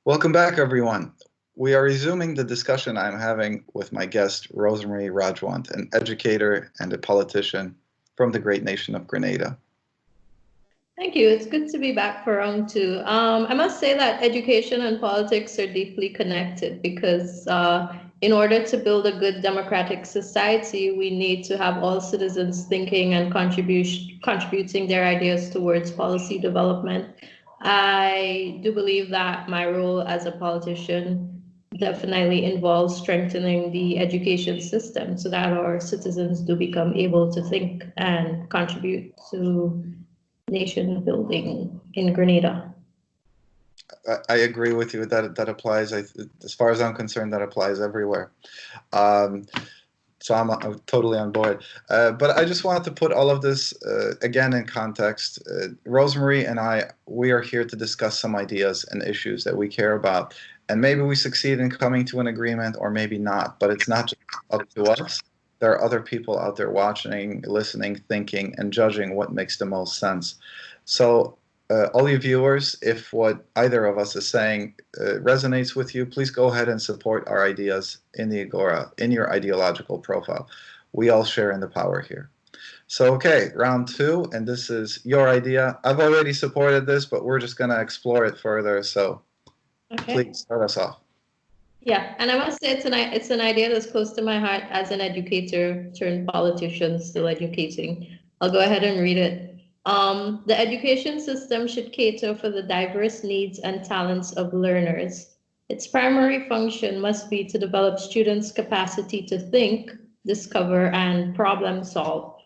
Welcome back, everyone. We are resuming the discussion I'm having with my guest, Rosemarie Rajwant, an educator and a politician from the great nation of Grenada. Thank you. It's good to be back for round two. I must say that education and politics are deeply connected because in order to build a good democratic society, we need to have all citizens thinking and contributing their ideas towards policy development. I do believe that my role as a politician definitely involves strengthening the education system so that our citizens do become able to think and contribute to nation building in Grenada. I agree with you that applies. As far as I'm concerned, that applies everywhere. So I'm totally on board. But I just wanted to put all of this again in context. Rosemarie and we are here to discuss some ideas and issues that we care about. And maybe we succeed in coming to an agreement or maybe not, but it's not just up to us. There are other people out there watching, listening, thinking, and judging what makes the most sense. So all you viewers, if what either of us is saying resonates with you, please go ahead and support our ideas in the Agora, in your ideological profile. We all share in the power here. So, okay, round two, and this is your idea. I've already supported this, but we're just going to explore it further. So, please start us off. Yeah, and I must say it's an idea that's close to my heart as an educator turned politician still educating. I'll go ahead and read it. The education system should cater for the diverse needs and talents of learners. Its primary function must be to develop students' capacity to think, discover, and problem solve.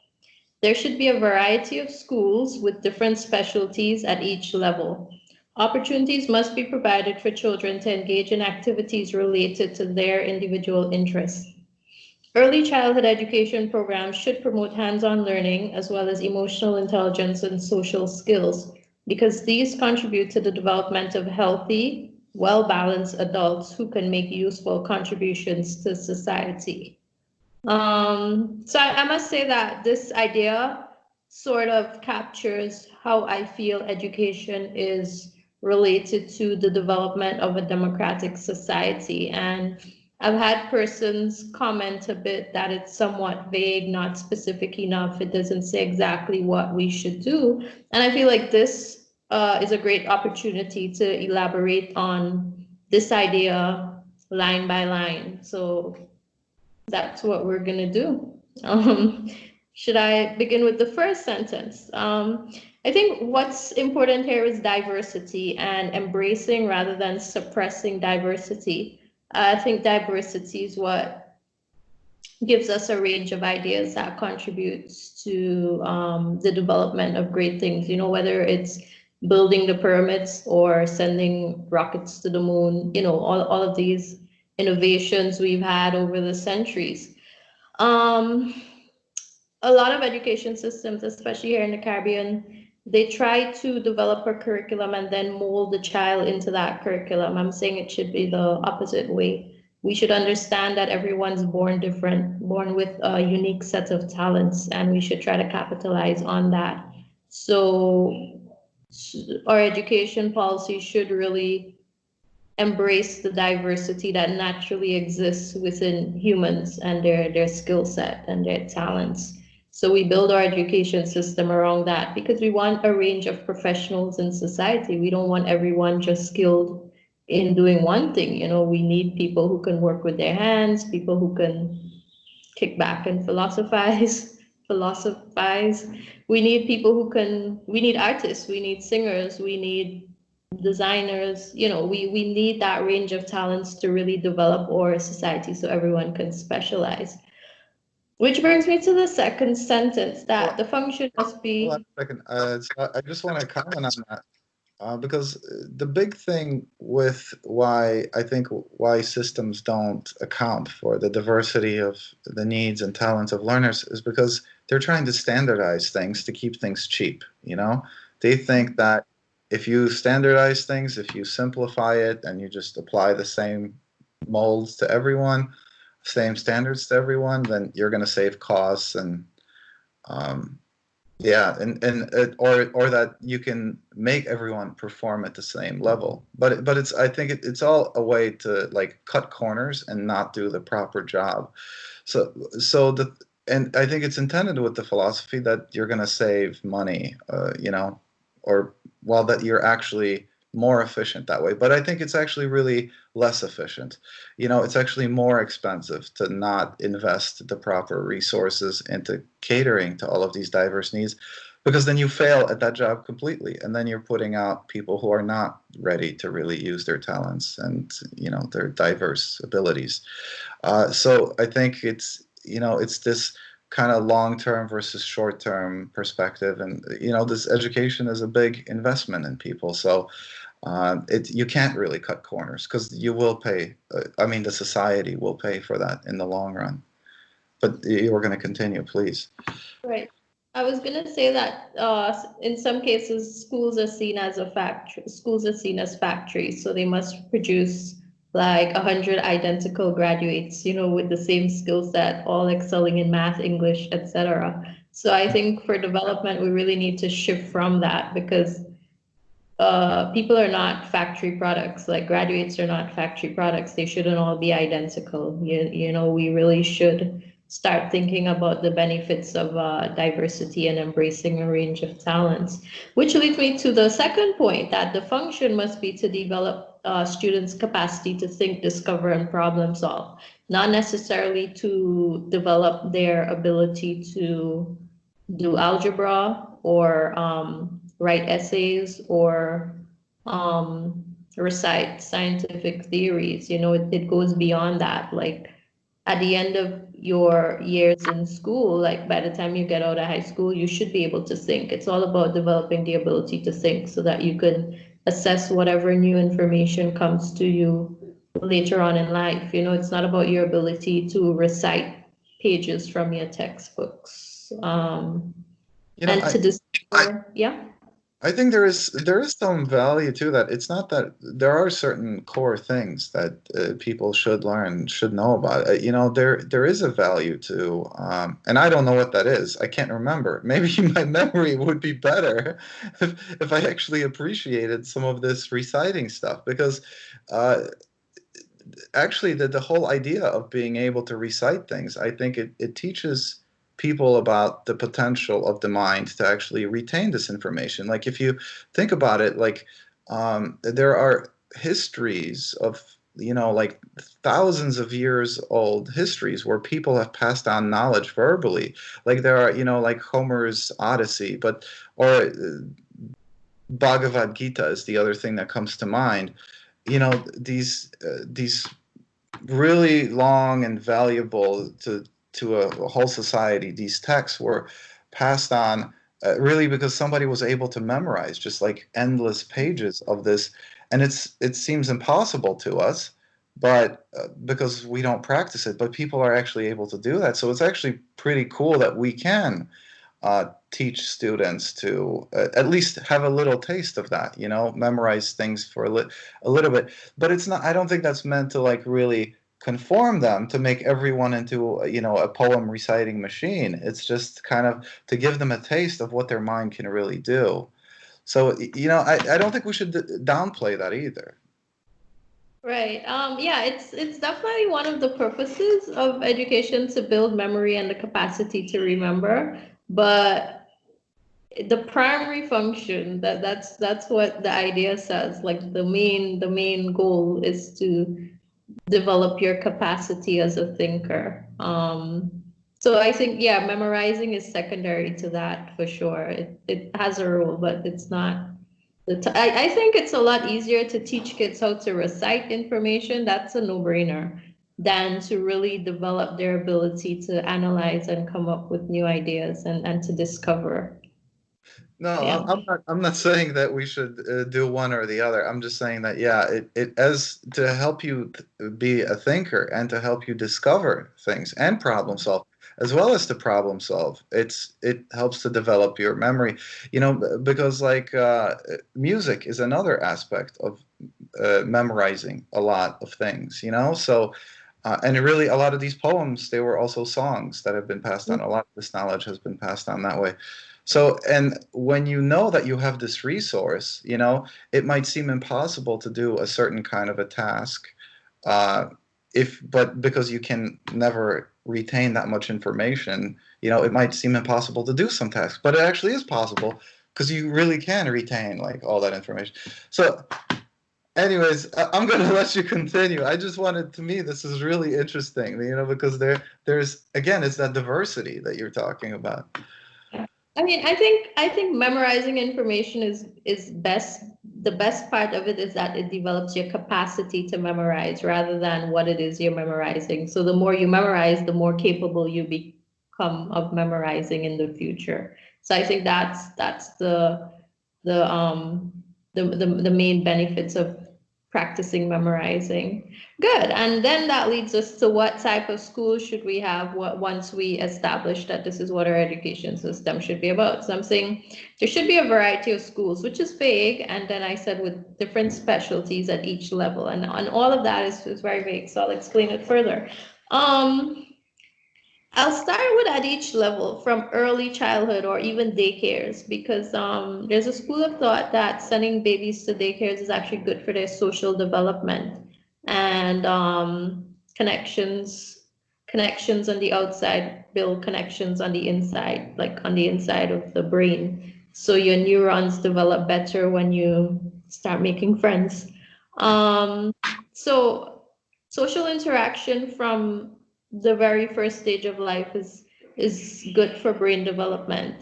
There should be a variety of schools with different specialties at each level. Opportunities must be provided for children to engage in activities related to their individual interests. Early childhood education programs should promote hands-on learning as well as emotional intelligence and social skills because these contribute to the development of healthy, well-balanced adults who can make useful contributions to society. So I must say that this idea sort of captures how I feel education is related to the development of a democratic society. And I've had persons comment a bit that it's somewhat vague, not specific enough. It doesn't say exactly what we should do. And I feel like this is a great opportunity to elaborate on this idea line by line. So that's what we're going to do. Should I begin with the first sentence? I think what's important here is diversity and embracing rather than suppressing diversity. I think diversity is what gives us a range of ideas that contributes to the development of great things, you know, whether it's building the pyramids or sending rockets to the moon, you know, all of these innovations we've had over the centuries. A lot of education systems, especially here in the Caribbean, they try to develop a curriculum and then mold the child into that curriculum. I'm saying it should be the opposite way. We should understand that everyone's born different, born with a unique set of talents, and we should try to capitalize on that. So our education policy should really embrace the diversity that naturally exists within humans and their skill set and their talents. So we build our education system around that because we want a range of professionals in society. We don't want everyone just skilled in doing one thing. You know, we need people who can work with their hands, people who can kick back and philosophize. We need people who can, we need artists, we need singers, we need designers, you know, we need that range of talents to really develop our society so everyone can specialize. Which brings me to the second sentence, that the function must be... Hold on a second. So I just want to comment on that because the big thing with why I think why systems don't account for the diversity of the needs and talents of learners is because they're trying to standardize things to keep things cheap, you know? They think that if you standardize things, if you simplify it and you just apply the same molds to everyone, same standards to everyone, then you're going to save costs and Yeah, or that you can make everyone perform at the same level. But it's I think it's all a way to like cut corners and not do the proper job. So the and I think it's intended with the philosophy that you're going to save money, or well, that you're actually more efficient that way. But I think it's actually really less efficient. It's actually more expensive to not invest the proper resources into catering to all of these diverse needs, because then you fail at that job completely, and then you're putting out people who are not ready to really use their talents and their diverse abilities. So I think it's this kind of long-term versus short-term perspective, and this education is a big investment in people. So you can't really cut corners because you will pay. I mean, the society will pay for that in the long run. But you were going to continue, please. Right. I was gonna say that in some cases schools are seen as factories, so they must produce like 100 identical graduates, with the same skill set, all excelling in math, English, etc. So I think for development, we really need to shift from that because people are not factory products. Like graduates are not factory products. They shouldn't all be identical. We really should start thinking about the benefits of diversity and embracing a range of talents. Which leads me to the second point, that the function must be to develop students' capacity to think, discover, and problem solve, not necessarily to develop their ability to do algebra or write essays or recite scientific theories. It goes beyond that. Like at the end of your years in school, like by the time you get out of high school, you should be able to think. It's all about developing the ability to think so that you can assess whatever new information comes to you later on in life. It's not about your ability to recite pages from your textbooks. You know, And to I discover, yeah. I think there is some value to that. It's not that there are certain core things that people should learn, should know about. There is a value to, and I don't know what that is. I can't remember. Maybe my memory would be better if I actually appreciated some of this reciting stuff, because uh, actually the whole idea of being able to recite things, I think it teaches people about the potential of the mind to actually retain this information. Like if you think about it, like there are histories of like thousands of years old histories where people have passed on knowledge verbally. Like there are like Homer's Odyssey, but or Bhagavad Gita is the other thing that comes to mind. These really long and valuable to a whole society. These texts were passed on really because somebody was able to memorize just like endless pages of this, and it seems impossible to us, but because we don't practice it. But people are actually able to do that, so it's actually pretty cool that we can teach students to at least have a little taste of that, memorize things for a little bit. But it's not, I don't think that's meant to like really conform them to make everyone into, a poem reciting machine. It's just kind of to give them a taste of what their mind can really do. So, I don't think we should downplay that either. Right. Yeah, it's definitely one of the purposes of education to build memory and the capacity to remember. But the primary function, that's what the idea says. Like the main goal is to develop your capacity as a thinker. So I think, yeah, memorizing is secondary to that for sure. It has a role, but it's not I think it's a lot easier to teach kids how to recite information. That's a no-brainer than to really develop their ability to analyze and come up with new ideas and to discover. No, Yeah. I'm not saying that we should do one or the other. I'm just saying that, yeah, it as to help you be a thinker and to help you discover things and problem solve, as well as to problem solve. It helps to develop your memory, because like music is another aspect of memorizing a lot of things, so and really a lot of these poems, they were also songs that have been passed on. A lot of this knowledge has been passed on that way. So, and when you know that you have this resource, it might seem impossible to do a certain kind of a task, uh, but because you can never retain that much information, it might seem impossible to do some tasks, but it actually is possible because you really can retain like all that information. So, anyways, I'm going to let you continue. I just wanted, to me, this is really interesting, because there's again, it's that diversity that you're talking about. I mean, I think memorizing information is best. The best part of it is that it develops your capacity to memorize rather than what it is you're memorizing. So the more you memorize, the more capable you become of memorizing in the future. So I think that's the the main benefits of practicing memorizing. Good. And then that leads us to what type of school should we have once we establish that this is what our education system should be about. So I'm saying there should be a variety of schools, which is vague. And then I said with different specialties at each level. And all of that is very vague. So I'll explain it further. Um, I'll start with at each level from early childhood or even daycares because there's a school of thought that sending babies to daycares is actually good for their social development and connections on the outside build connections on the inside, like on the inside of the brain. So your neurons develop better when you start making friends. Um, so social interaction from the very first stage of life is good for brain development.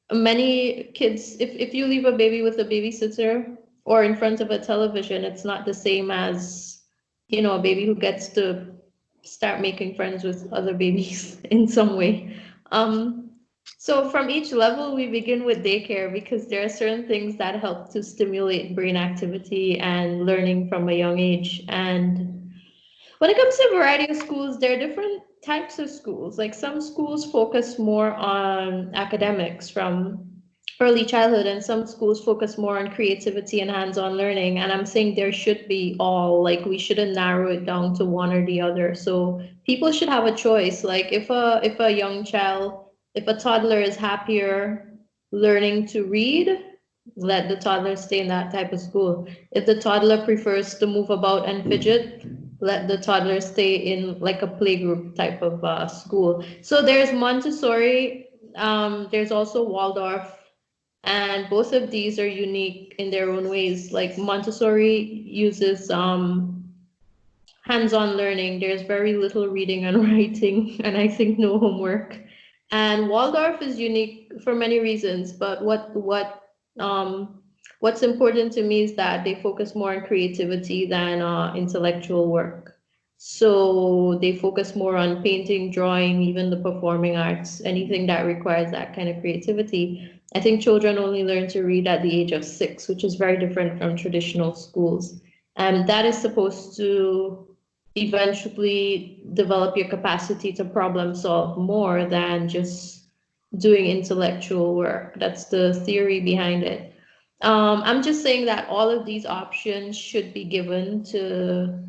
Many kids, if you leave a baby with a babysitter or in front of a television, it's not the same as, a baby who gets to start making friends with other babies in some way. Um, so from each level, we begin with daycare because there are certain things that help to stimulate brain activity and learning from a young age. And when it comes to a variety of schools, there are different types of schools. Like some schools focus more on academics from early childhood, and some schools focus more on creativity and hands-on learning. And I'm saying there should be all, like we shouldn't narrow it down to one or the other. So people should have a choice. Like if a young child, if a toddler is happier learning to read, let the toddler stay in that type of school. If the toddler prefers to move about and fidget, let the toddler stay in like a playgroup type of school. So there's Montessori, there's also Waldorf, and both of these are unique in their own ways. Like Montessori uses hands-on learning. There's very little reading and writing, and I think no homework. And Waldorf is unique for many reasons, but what's important to me is that they focus more on creativity than intellectual work. So they focus more on painting, drawing, even the performing arts, anything that requires that kind of creativity. I think children only learn to read at the age of 6, which is very different from traditional schools. And that is supposed to eventually develop your capacity to problem solve more than just doing intellectual work. That's the theory behind it. I'm just saying that all of these options should be given to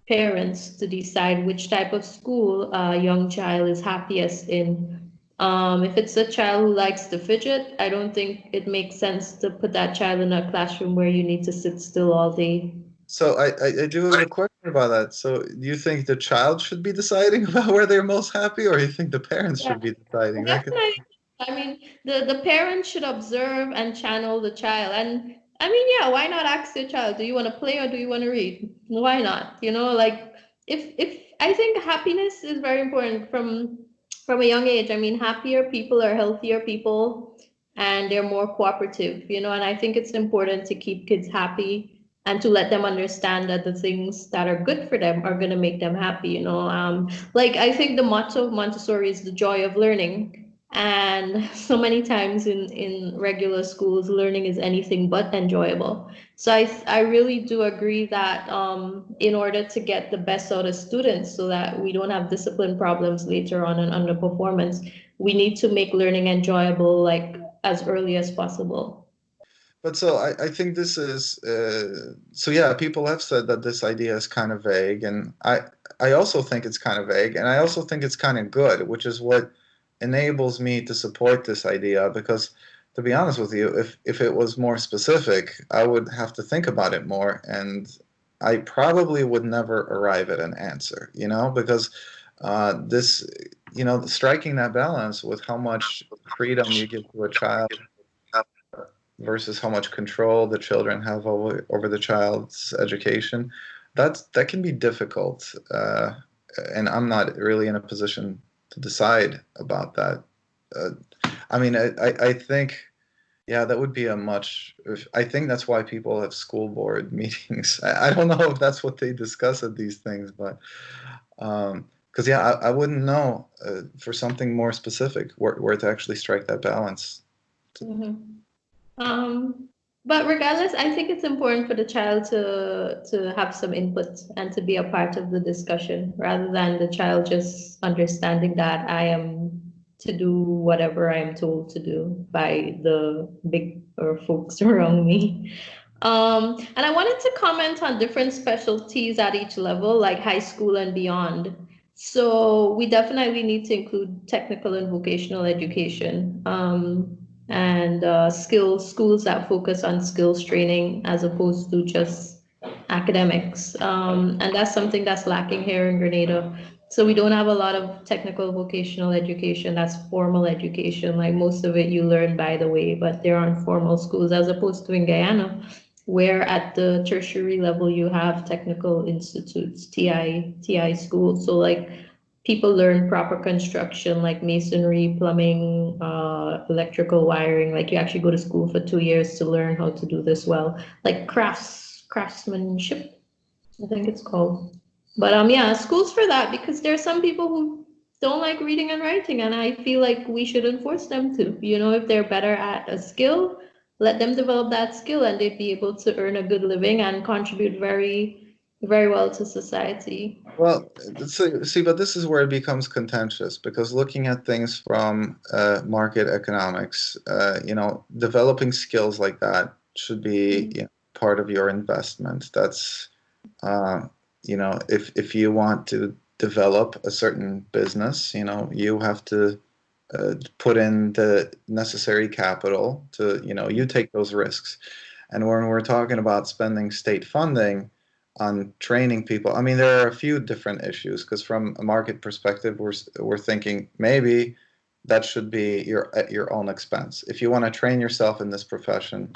parents to decide which type of school a young child is happiest in. If it's a child who likes to fidget, I don't think it makes sense to put that child in a classroom where you need to sit still all day. So I do have a question about that. So do you think the child should be deciding about where they're most happy, or you think the parents Yeah. should be deciding? Definitely. I mean, the parents should observe and channel the child. And I mean, yeah, why not ask your child, do you want to play or do you want to read? Why not? Like if I think happiness is very important from a young age. I mean, happier people are healthier people and they're more cooperative, and I think it's important to keep kids happy and to let them understand that the things that are good for them are going to make them happy. Like I think the motto of Montessori is the joy of learning. And so many times in regular schools, learning is anything but enjoyable. So I really do agree that in order to get the best out of students so that we don't have discipline problems later on and underperformance, we need to make learning enjoyable like as early as possible. But so I think this is so yeah, people have said that this idea is kind of vague, and I also think it's kind of vague, and I also think it's kind of good, which is what enables me to support this idea because, to be honest with you, if it was more specific, I would have to think about it more, and I probably would never arrive at an answer, because this, striking that balance with how much freedom you give to a child versus how much control the children have over the child's education, that can be difficult. And I'm not really in a position to decide about that. Uh, I mean, I think, yeah, that would be a much. I think that's why people have school board meetings. I don't know if that's what they discuss at these things, but because yeah, I wouldn't know for something more specific where to actually strike that balance. Mhm. Um, but regardless, I think it's important for the child to have some input and to be a part of the discussion rather than the child just understanding that I am to do whatever I am told to do by the big or folks around me. And I wanted to comment on different specialties at each level, like high school and beyond. So we definitely need to include technical and vocational education. And schools that focus on skills training as opposed to just academics. And that's something that's lacking here in Grenada. So we don't have a lot of technical vocational education. That's formal education. Like most of it you learn by the way, but there aren't formal schools as opposed to in Guyana, where at the tertiary level you have technical institutes, TI schools. So like people learn proper construction like masonry, plumbing, electrical wiring. Like you actually go to school for 2 years to learn how to do this well, like craftsmanship, I think it's called. But yeah, schools for that because there are some people who don't like reading and writing, and I feel like we shouldn't force them to. If they're better at a skill, let them develop that skill, and they'd be able to earn a good living and contribute very, very well to society. Well, see, but this is where it becomes contentious because looking at things from market economics, developing skills like that should be part of your investment. That's, uh, if you want to develop a certain business, you have to put in the necessary capital to, you take those risks. And when we're talking about spending state funding on training people, I mean, there are a few different issues because from a market perspective, we're thinking maybe that should be at your own expense. If you want to train yourself in this profession,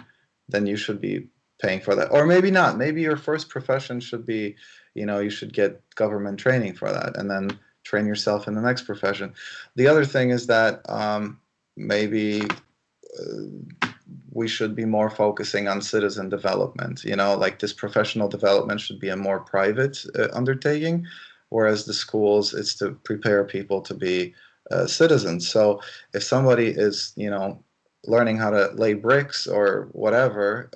then you should be paying for that. Or maybe not. Maybe your first profession should be, you should get government training for that and then train yourself in the next profession. The other thing is that maybe we should be more focusing on citizen development. Like this professional development should be a more private undertaking, whereas the schools, it's to prepare people to be citizens. So if somebody is, learning how to lay bricks or whatever,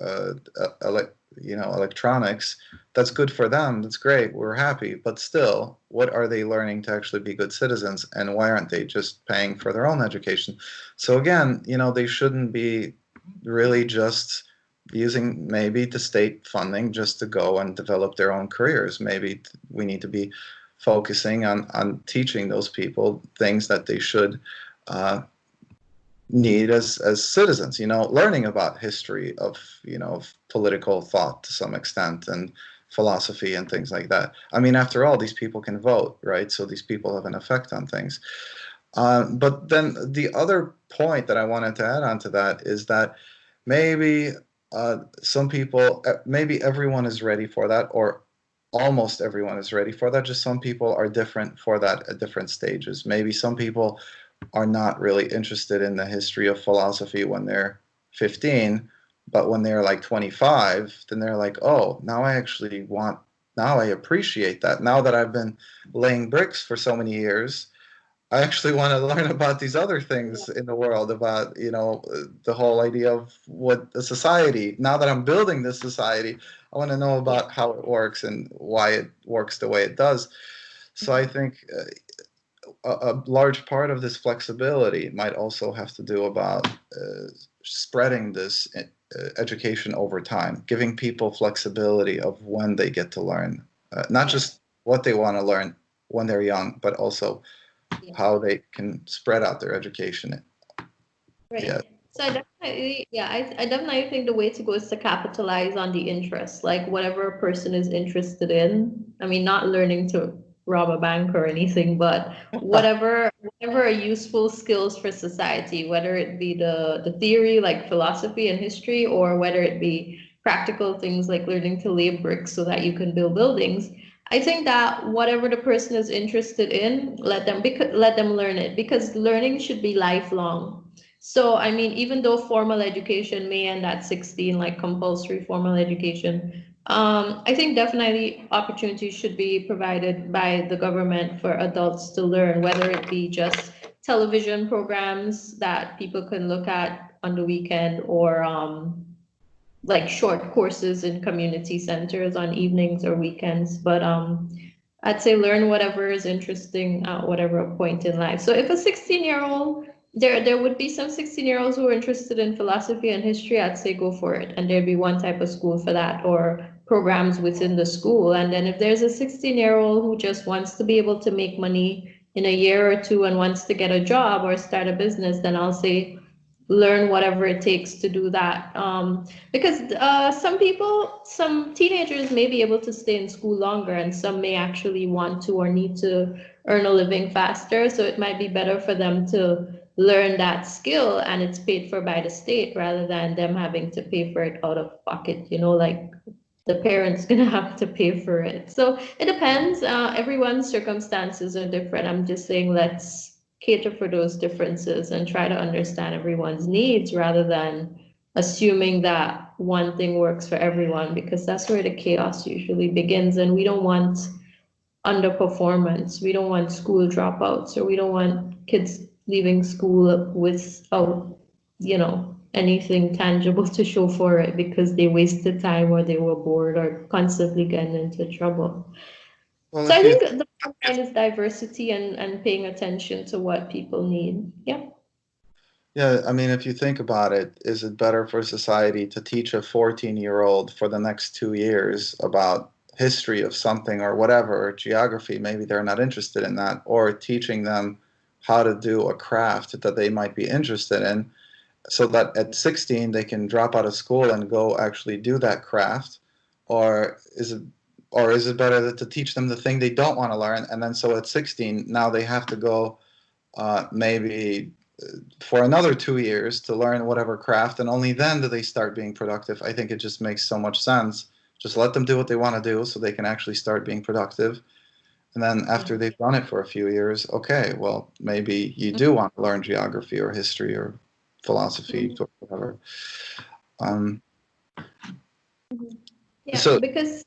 electronics, that's good for them. That's great. We're happy. But still, what are they learning to actually be good citizens? And why aren't they just paying for their own education? So again, they shouldn't be really just using maybe the state funding just to go and develop their own careers. Maybe we need to be focusing on teaching those people things that they should need as citizens, learning about history of, of political thought to some extent and philosophy and things like that. I mean, after all, these people can vote, right? So these people have an effect on things. But then the other point that I wanted to add on to that is that maybe some people, maybe everyone is ready for that, or almost everyone is ready for that. Just some people are different for that at different stages. Maybe some people are not really interested in the history of philosophy when they're 15, but when they're like 25, then they're like, oh, now I appreciate that. Now that I've been laying bricks for so many years, I actually want to learn about these other things in the world, about, the whole idea of what a society, now that I'm building this society, I want to know about how it works and why it works the way it does. So I think a large part of this flexibility might also have to do about spreading this education over time, giving people flexibility of when they get to learn, not just what they want to learn when they're young, but also how they can spread out their education. Right. Yeah. So I definitely think the way to go is to capitalize on the interest, like whatever a person is interested in. I mean, not learning to rob a bank or anything, but whatever are useful skills for society, whether it be the theory like philosophy and history, or whether it be practical things like learning to lay bricks so that you can build buildings. I think that whatever the person is interested in, let them learn it, because learning should be lifelong. So, I mean, even though formal education may end at 16, like compulsory formal education, I think definitely opportunities should be provided by the government for adults to learn, whether it be just television programs that people can look at on the weekend, or like short courses in community centers on evenings or weekends. But I'd say learn whatever is interesting at whatever point in life. So if a 16-year-old, there would be some 16-year-olds who are interested in philosophy and history, I'd say go for it. And there'd be one type of school for that, or programs within the school. And then if there's a 16-year-old who just wants to be able to make money in a year or two and wants to get a job or start a business, then I'll say learn whatever it takes to do that. Because some teenagers may be able to stay in school longer, and some may actually want to or need to earn a living faster. So it might be better for them to learn that skill and it's paid for by the state, rather than them having to pay for it out of pocket, like the parents gonna have to pay for it. So it depends. Everyone's circumstances are different. I'm just saying let's cater for those differences and try to understand everyone's needs, rather than assuming that one thing works for everyone, because that's where the chaos usually begins. And we don't want underperformance. We don't want school dropouts, or we don't want kids leaving school without, anything tangible to show for it, because they wasted time, or they were bored, or constantly getting into trouble. Well, So if I you think the bottom line is diversity and paying attention to what people need. Yeah. Yeah, I mean, if you think about it, is it better for society to teach a 14-year-old for the next 2 years about history of something or whatever, or geography, maybe they're not interested in that, or teaching them how to do a craft that they might be interested in, so that at 16 they can drop out of school and go actually do that craft? Or is it better to teach them the thing they don't want to learn, and then so at 16 now they have to go maybe for another 2 years to learn whatever craft, and only then do they start being productive? I think it just makes so much sense. Just let them do what they want to do so they can actually start being productive. And then after they've done it for a few years, okay, well, maybe you do want to learn geography or history or philosophy or whatever. Um, Yeah, so, because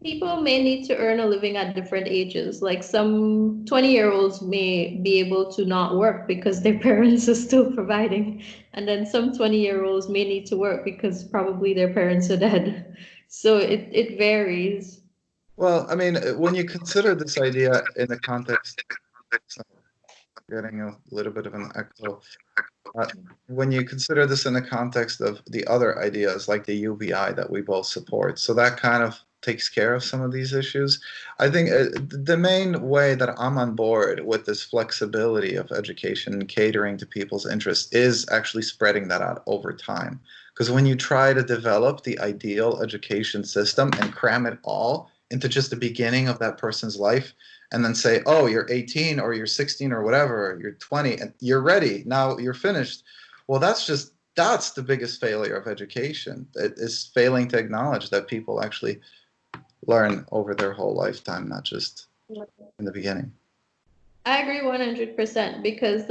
people may need to earn a living at different ages. Like some 20-year-olds may be able to not work because their parents are still providing. And then some 20-year-olds may need to work because probably their parents are dead. So it varies. well, I mean, when you consider this idea in the context, getting a little bit of an echo. Uh, when you consider this in the context of the other ideas like the UBI that we both support, so that kind of takes care of some of these issues. I think the main way that I'm on board with this flexibility of education and catering to people's interests is actually spreading that out over time. Because when you try to develop the ideal education system and cram it all into just the beginning of that person's life, and then say, oh, you're 18 or you're 16 or whatever, you're 20 and you're ready, now you're finished. Well, that's the biggest failure of education. It is failing to acknowledge that people actually learn over their whole lifetime, not just in the beginning. I agree 100%, because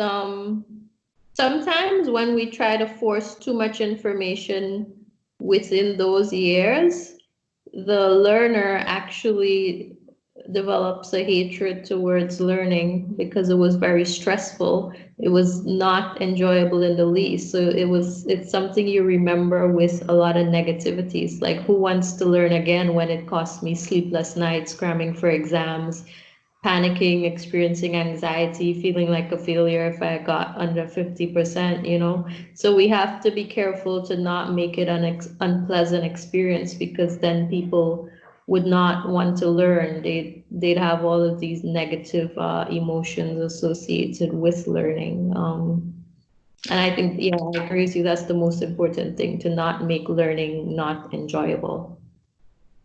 sometimes when we try to force too much information within those years, the learner actually develops a hatred towards learning, because it was very stressful. It was not enjoyable in the least. So it's something you remember with a lot of negativities. Like, who wants to learn again when it cost me sleepless nights, cramming for exams, panicking, experiencing anxiety, feeling like a failure if I got under 50%. So we have to be careful to not make it an unpleasant experience, because then people would not want to learn. They'd have all of these negative emotions associated with learning. And I think, yeah, I agree with you. That's the most important thing, to not make learning not enjoyable.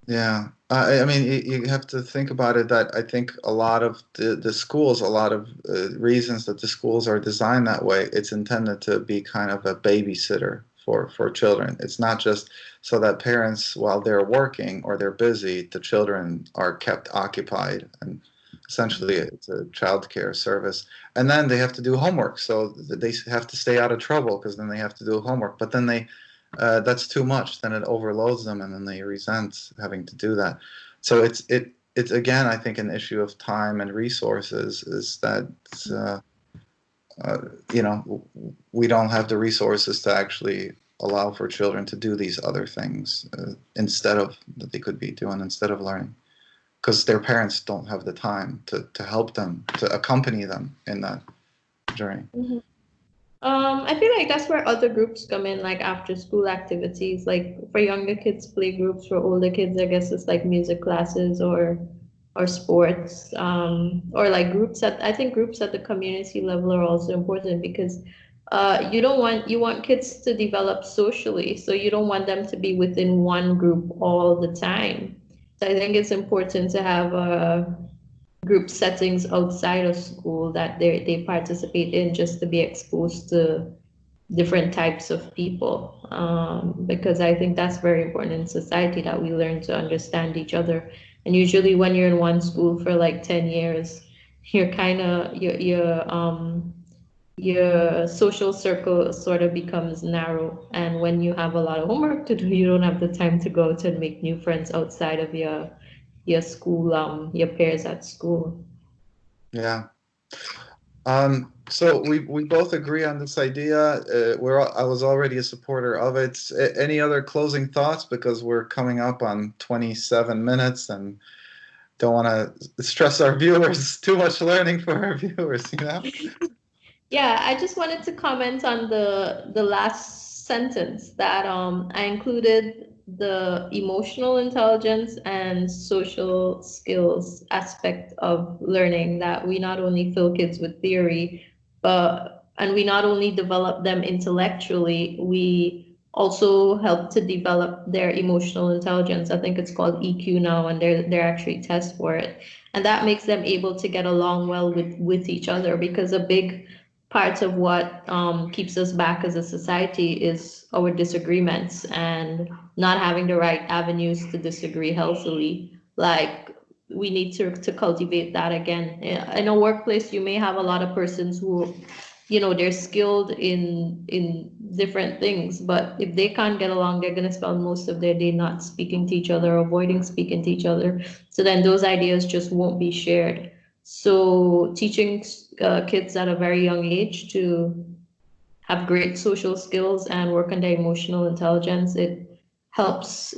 Yeah, I mean, you have to think about it that I think a lot of the schools, a lot of reasons that the schools are designed that way, it's intended to be kind of a babysitter for children. It's not just so that parents, while they're working or they're busy, the children are kept occupied, and essentially it's a child care service. And then they have to do homework, so they have to stay out of trouble because then they have to do homework. But then that's too much. Then it overloads them, and then they resent having to do that. So it's again, I think, an issue of time and resources. Is that uh, you know, we don't have the resources to actually allow for children to do these other things instead of that they could be doing instead of learning, because their parents don't have the time to help them, to accompany them in that journey. Mhm. I feel like that's where other groups come in, like after school activities, like for younger kids, play groups. For older kids, I guess it's like music classes or sports, or like groups at, I think groups at the community level are also important because you want kids to develop socially, so you don't want them to be within one group all the time. So I think it's important to have group settings outside of school that they participate in, just to be exposed to different types of people, because I think that's very important in society, that we learn to understand each other. And usually when you're in one school for like 10 years, you're kind of your social circle sort of becomes narrow, and when you have a lot of homework to do, you don't have the time to go out and make new friends outside of your school, your peers at school. Yeah. So we both agree on this idea. I was already a supporter of it. Any other closing thoughts? Because we're coming up on 27 minutes and don't want to stress our viewers. Too much learning for our viewers, you know? Yeah, I just wanted to comment on the last sentence, that I included the emotional intelligence and social skills aspect of learning, that we not only fill kids with theory, but and we not only develop them intellectually, we also help to develop their emotional intelligence. I think it's called EQ now, and there are actually tests for it. And that makes them able to get along well with each other, because a big part of what keeps us back as a society is our disagreements and not having the right avenues to disagree healthily. Like, we need to cultivate that again. In a workplace, you may have a lot of persons who, they're skilled in different things, but if they can't get along, they're going to spend most of their day not speaking to each other, avoiding speaking to each other. So then those ideas just won't be shared. So teaching kids at a very young age to have great social skills and work on their emotional intelligence, it helps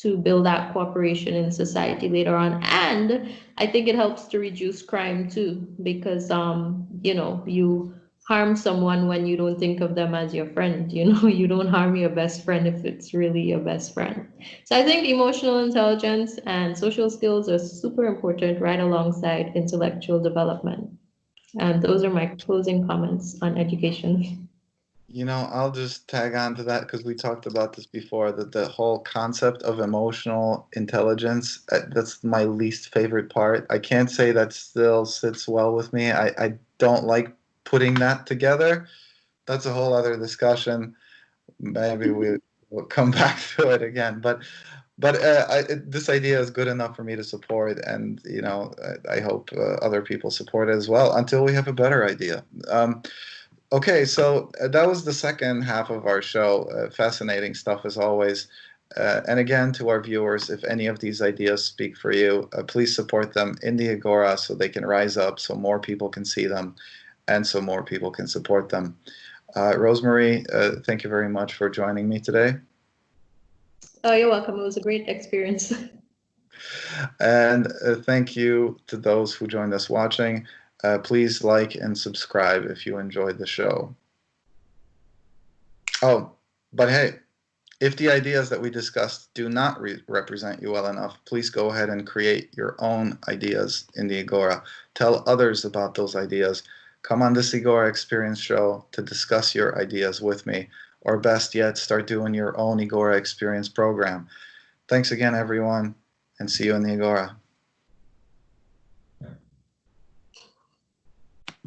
to build that cooperation in society later on. And I think it helps to reduce crime too, because you harm someone when you don't think of them as your friend. You don't harm your best friend if it's really your best friend. So I think emotional intelligence and social skills are super important, right alongside intellectual development. And those are my closing comments on education. You know, I'll just tag on to that because we talked about this before, that the whole concept of emotional intelligence, that's my least favorite part. I can't say that still sits well with me. I don't like putting that together. That's a whole other discussion. Maybe we'll come back to it again. But this idea is good enough for me to support, and I hope other people support it as well until we have a better idea. Okay, so that was the second half of our show. Fascinating stuff as always. And again, to our viewers, if any of these ideas speak for you, please support them in the Agora so they can rise up, so more people can see them, and so more people can support them. Rosemarie, thank you very much for joining me today. Oh, you're welcome. It was a great experience. And thank you to those who joined us watching. Please like and subscribe if you enjoyed the show. Oh, but hey, If the ideas that we discussed do not represent you well enough, please go ahead and create your own ideas in the Egora. Tell others about those ideas. Come on this Egora Experience show to discuss your ideas with me, or best yet, start doing your own Egora Experience program. Thanks again, everyone, and see you in the Egora.